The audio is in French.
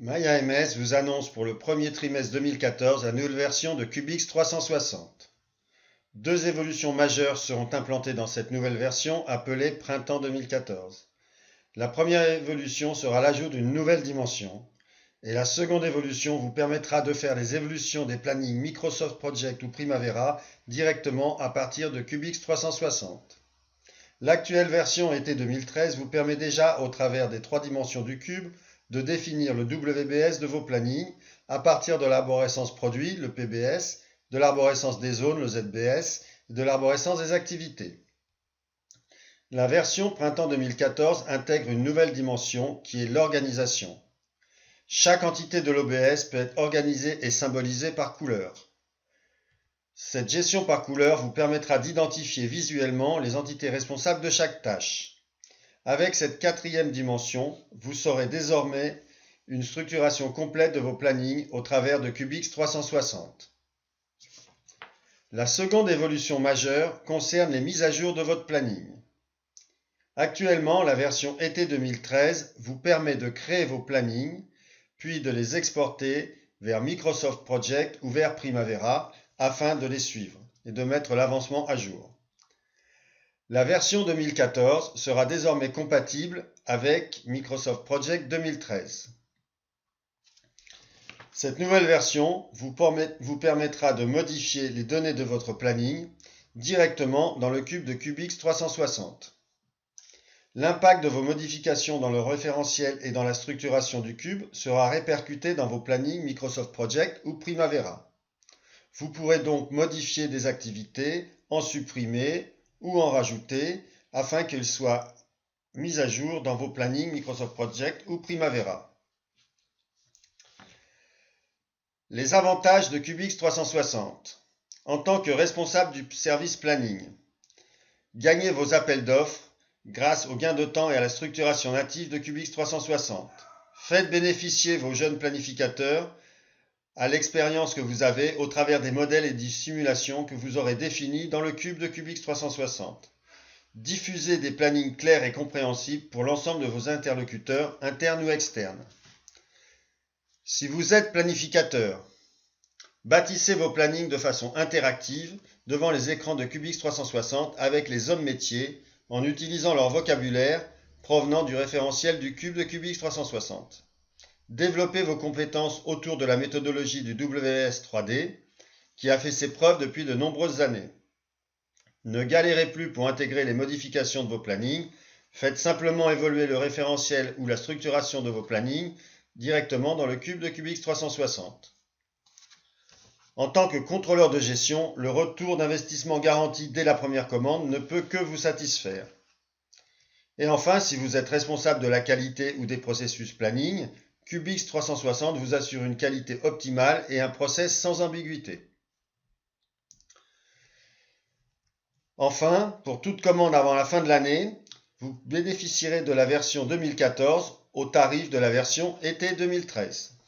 MyAMS vous annonce pour le premier trimestre 2014 la nouvelle version de Cubix 360. Deux évolutions majeures seront implantées dans cette nouvelle version appelée Printemps 2014. La première évolution sera l'ajout d'une nouvelle dimension et la seconde évolution vous permettra de faire les évolutions des plannings Microsoft Project ou Primavera directement à partir de Cubix 360. L'actuelle version été 2013 vous permet déjà, au travers des trois dimensions du cube, de définir le WBS de vos plannings à partir de l'arborescence produit, le PBS, de l'arborescence des zones, le ZBS, et de l'arborescence des activités. La version Printemps 2014 intègre une nouvelle dimension qui est l'organisation. Chaque entité de l'OBS peut être organisée et symbolisée par couleur. Cette gestion par couleur vous permettra d'identifier visuellement les entités responsables de chaque tâche. Avec cette quatrième dimension, vous saurez désormais une structuration complète de vos plannings au travers de Cubix 360. La seconde évolution majeure concerne les mises à jour de votre planning. Actuellement, la version été 2013 vous permet de créer vos plannings, puis de les exporter vers Microsoft Project ou vers Primavera afin de les suivre et de mettre l'avancement à jour. La version 2014 sera désormais compatible avec Microsoft Project 2013. Cette nouvelle version vous permettra de modifier les données de votre planning directement dans le cube de Cubix 360. L'impact de vos modifications dans le référentiel et dans la structuration du cube sera répercuté dans vos plannings Microsoft Project ou Primavera. Vous pourrez donc modifier des activités, en supprimer ou en rajouter afin qu'elles soient mises à jour dans vos plannings Microsoft Project ou Primavera. Les avantages de Cubix 360. En tant que responsable du service planning, gagnez vos appels d'offres grâce au gain de temps et à la structuration native de Cubix 360. Faites bénéficier vos jeunes planificateurs à l'expérience que vous avez au travers des modèles et des simulations que vous aurez définis dans le cube de Cubix 360. Diffusez des plannings clairs et compréhensibles pour l'ensemble de vos interlocuteurs, internes ou externes. Si vous êtes planificateur, bâtissez vos plannings de façon interactive devant les écrans de Cubix 360 avec les zones métiers en utilisant leur vocabulaire provenant du référentiel du cube de Cubix 360. Développez vos compétences autour de la méthodologie du WS 3D qui a fait ses preuves depuis de nombreuses années. Ne galérez plus pour intégrer les modifications de vos plannings, faites simplement évoluer le référentiel ou la structuration de vos plannings directement dans le cube de Cubix 360. En tant que contrôleur de gestion, le retour d'investissement garanti dès la première commande ne peut que vous satisfaire. Et enfin, si vous êtes responsable de la qualité ou des processus planning, Cubix 360 vous assure une qualité optimale et un process sans ambiguïté. Enfin, pour toute commande avant la fin de l'année, vous bénéficierez de la version 2014 au tarif de la version été 2013.